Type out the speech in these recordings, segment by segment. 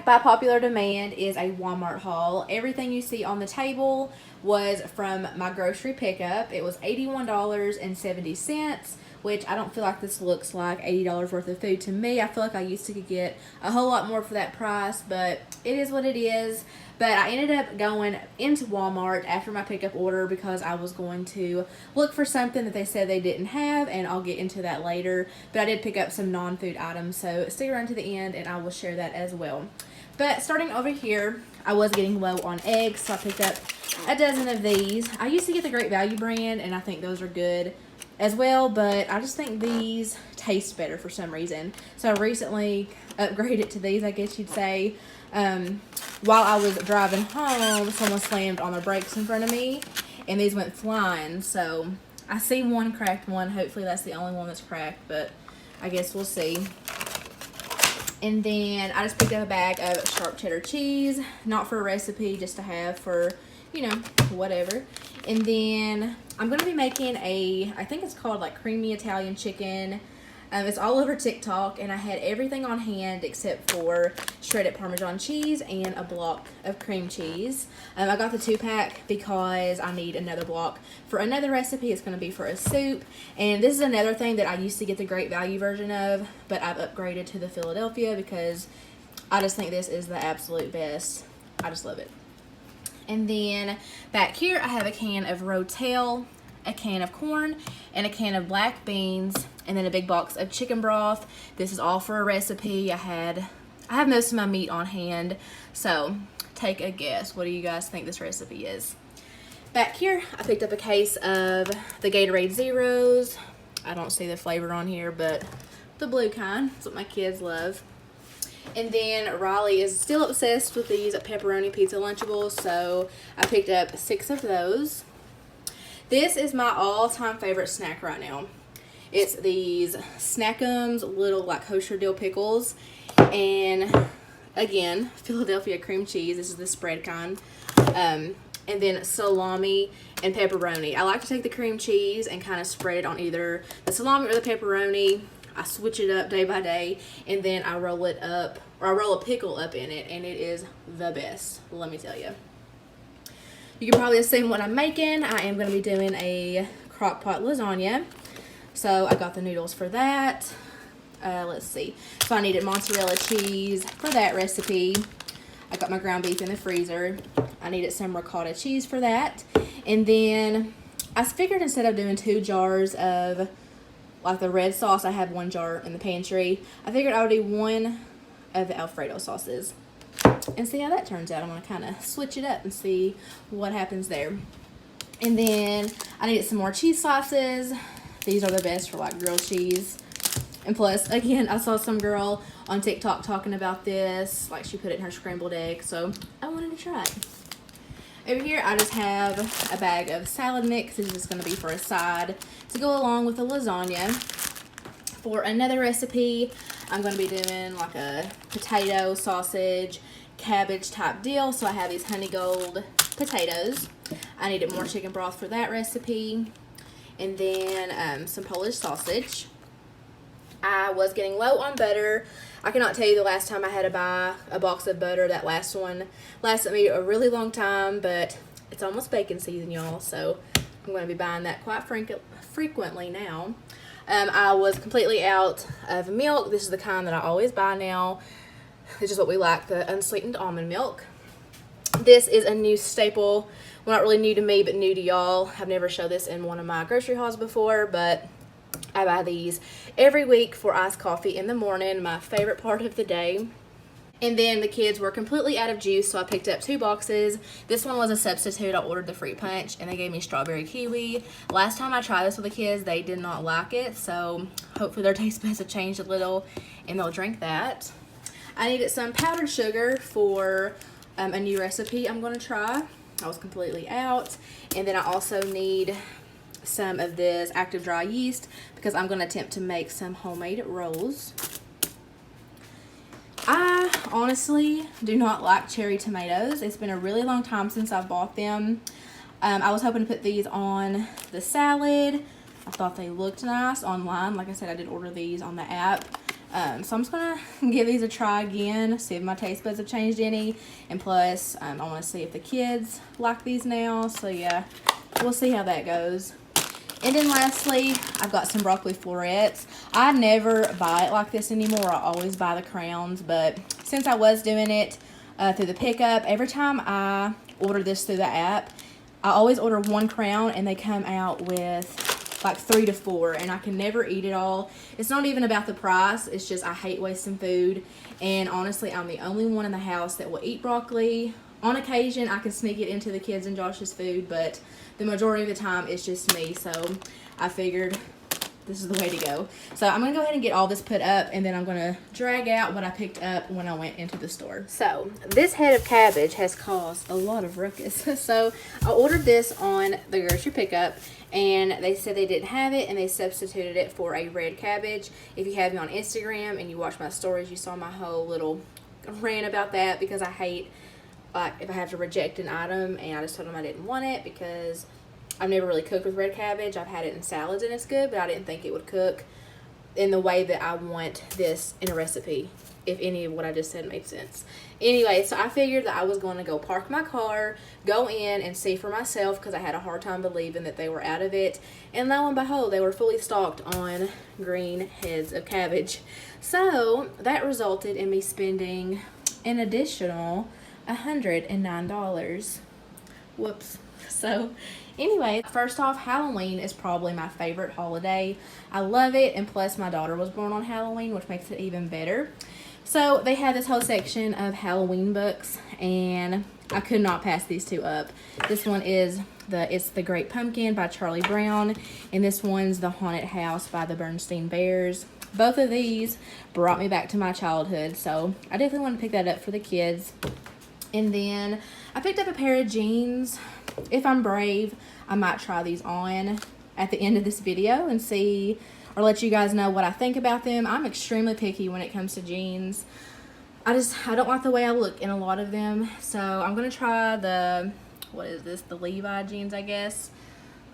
back by popular demand is a Walmart haul. Everything you see on the table was from my grocery pickup. It was $81.70, which I don't feel like this looks like $80 worth of food to me. I feel like I used to get a whole lot more for that price, but it is what it is. But I ended up going into Walmart after my pickup order because I was going to look for something that they said they didn't have, and I'll get into that later. But I did pick up some non-food items, so stick around to the end and I will share that as well. But starting over here, I was getting low on eggs, so I picked up a dozen of these. I used to get the Great Value brand, and I think those are good as well, but I just think these taste better for some reason. So I recently upgraded to these, I guess you'd say. While I was driving home, someone slammed on their brakes in front of me, and these went flying. So I see one cracked one. Hopefully that's the only one that's cracked, but I guess we'll see. And then I just picked up a bag of sharp cheddar cheese, not for a recipe, just to have for, you know, whatever. And then I'm going to be making I think it's called like creamy Italian chicken. It's all over TikTok, and I had everything on hand except for shredded Parmesan cheese and a block of cream cheese. I got the 2-pack because I need another block for another recipe. It's going to be for a soup, and this is another thing that I used to get the Great Value version of, but I've upgraded to the Philadelphia because I just think this is the absolute best. I just love it. And then back here, I have a can of Rotel, a can of corn, and a can of black beans, and then a big box of chicken broth. This is all for a recipe. I have most of my meat on hand, so take a guess. What do you guys think this recipe is? Back here, I picked up a case of the Gatorade Zeros. I don't see the flavor on here, but the blue kind. That's what my kids love. And then Riley is still obsessed with these pepperoni pizza Lunchables, so I picked up 6 of those. This is my all-time favorite snack right now. It's these Snackums little like kosher dill pickles, and again, Philadelphia cream cheese. This is the spread kind. And then salami and pepperoni. I like to take the cream cheese and kind of spread it on either the salami or the pepperoni. I switch it up day by day, and then I roll it up, or I roll a pickle up in it, and it is the best, let me tell you. You can probably assume what I'm making. I am going to be doing a crock pot lasagna. So I got the noodles for that. Let's see. So I needed mozzarella cheese for that recipe. I got my ground beef in the freezer. I needed some ricotta cheese for that. And then I figured instead of doing 2 jars of like the red sauce, I have 1 jar in the pantry. I figured I would do 1 of the Alfredo sauces and see how that turns out. I'm going to kind of switch it up and see what happens there. And then I needed some more cheese slices. These are the best for like grilled cheese. And plus, again, I saw some girl on TikTok talking about this. Like she put it in her scrambled egg, so I wanted to try it. Over here, I just have a bag of salad mix. This is going to be for a side to go along with the lasagna. For another recipe, I'm going to be doing like a potato, sausage, cabbage type deal. So I have these honey gold potatoes. I needed more chicken broth for that recipe. And then some Polish sausage. I was getting low on butter. I cannot tell you the last time I had to buy a box of butter. That last one lasted me a really long time, but it's almost baking season, y'all. So I'm going to be buying that quite frequently now. I was completely out of milk. This is the kind that I always buy now. This is what we like, the unsweetened almond milk. This is a new staple. Well, not really new to me, but new to y'all. I've never showed this in one of my grocery hauls before, but I buy these every week for iced coffee in the morning, my favorite part of the day. And then the kids were completely out of juice, so I picked up 2 boxes. This one was a substitute. I ordered the fruit punch, and they gave me strawberry kiwi. Last time I tried this with the kids, they did not like it, so hopefully their taste buds have changed a little, and they'll drink that. I needed some powdered sugar for a new recipe I'm going to try. I was completely out. And then I also need some of this active dry yeast because I'm going to attempt to make some homemade rolls. I honestly do not like cherry tomatoes. It's been a really long time since I've bought them. I was hoping to put these on the salad. I thought they looked nice online. Like I said, I did order these on the app. So I'm just gonna give these a try again, see if my taste buds have changed any, and plus I want to see if the kids like these now. So yeah, we'll see how that goes. And then lastly, I've got some broccoli florets. I never buy it like this anymore. I always buy the crowns, but since I was doing it through the pickup, every time I order this through the app, I always order 1 crown and they come out with like 3 to 4, and I can never eat it all. It's not even about the price, it's just I hate wasting food, and honestly I'm the only one in the house that will eat broccoli. On occasion I can sneak it into the kids and Josh's food, but the majority of the time it's just me, so I figured this is the way to go. So I'm gonna go ahead and get all this put up, and then I'm gonna drag out what I picked up when I went into the store. So this head of cabbage has caused a lot of ruckus. So I ordered this on the grocery pickup, and they said they didn't have it, and they substituted it for a red cabbage. If you have me on Instagram and you watch my stories, you saw my whole little rant about that, because I hate if I have to reject an item, and I just told them I didn't want it because I've never really cooked with red cabbage. I've had it in salads and it's good, but I didn't think it would cook in the way that I want this in a recipe, if any of what I just said made sense. Anyway, so I figured that I was going to go park my car, go in and see for myself, because I had a hard time believing that they were out of it. And lo and behold, they were fully stocked on green heads of cabbage. So that resulted in me spending an additional $109. Whoops. So anyway, first off, Halloween is probably my favorite holiday. I love it, and plus my daughter was born on Halloween, which makes it even better. So they had this whole section of Halloween books, and I could not pass these 2 up. This one is It's the Great Pumpkin by Charlie Brown, and this one's The Haunted House by the Bernstein Bears. Both of these brought me back to my childhood, so I definitely want to pick that up for the kids. And then I picked up a pair of jeans. If I'm brave, I might try these on at the end of this video and see, or let you guys know what I think about them. I'm extremely picky when it comes to jeans. I don't like the way I look in a lot of them. So I'm going to try the Levi jeans, I guess.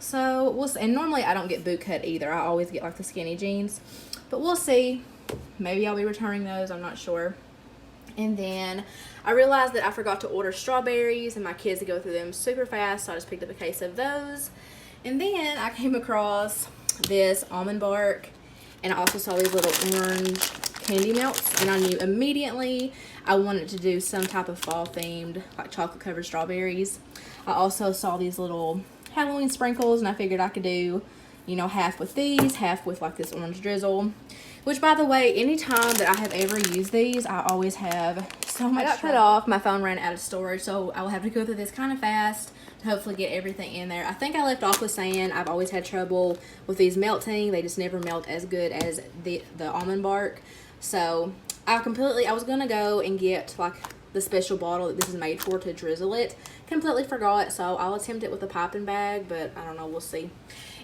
So we'll see. And normally I don't get boot cut either. I always get like the skinny jeans. But we'll see. Maybe I'll be returning those. I'm not sure. And then I realized that I forgot to order strawberries, and my kids go through them super fast, so I just picked up a case of those. And then I came across this almond bark, and I also saw these little orange candy melts, and I knew immediately I wanted to do some type of fall themed, like chocolate covered strawberries. I also saw these little Halloween sprinkles, and I figured I could do, you know, half with these, half with like this orange drizzle. Which, by the way, anytime that I have ever used these, I always have so much. I got cut off. My phone ran out of storage, so I will have to go through this kind of fast to hopefully get everything in there. I think I left off with saying I've always had trouble with these melting. They just never melt as good as the almond bark. So I was going to go and get like the special bottle that this is made for to drizzle it. Completely forgot, so I'll attempt it with a piping bag, but I don't know. We'll see.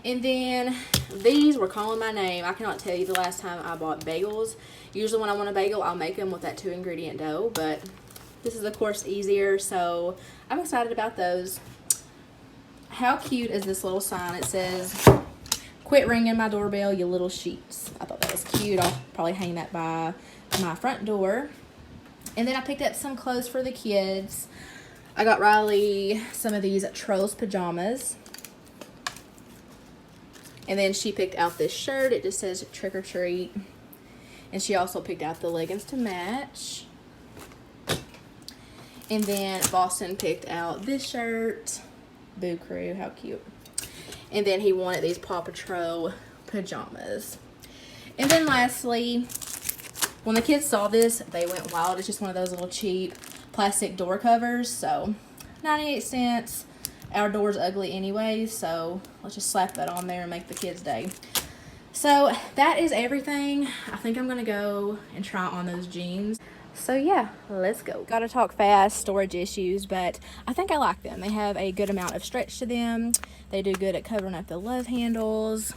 And then these were calling my name. I cannot tell you the last time I bought bagels. Usually when I want a bagel, I'll make them with that 2-ingredient dough, but this is of course easier, so I'm excited about those. How cute is this little sign? It says, "Quit ringing my doorbell, you little sheeps." I thought that was cute. I'll probably hang that by my front door. And then I picked up some clothes for the kids. I got Riley some of these Trolls pajamas. And then she picked out this shirt. It just says trick or treat. And she also picked out the leggings to match. And then Boston picked out this shirt. Boo Crew, how cute. And then he wanted these Paw Patrol pajamas. And then lastly, when the kids saw this, they went wild. It's just one of those little cheap plastic door covers. So 98 cents. Our door's ugly anyway, so let's just slap that on there and make the kids' day. So that is everything. I think I'm gonna go and try on those jeans. So yeah, let's go. Gotta talk fast, storage issues, but I think I like them. They have a good amount of stretch to them. They do good at covering up the love handles.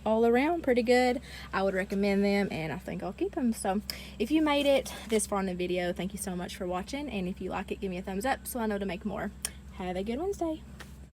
All around pretty good. I would recommend them, and I think I'll keep them. So if you made it this far in the video, thank you so much for watching, and if you like it, give me a thumbs up so I know to make more. Have a good Wednesday.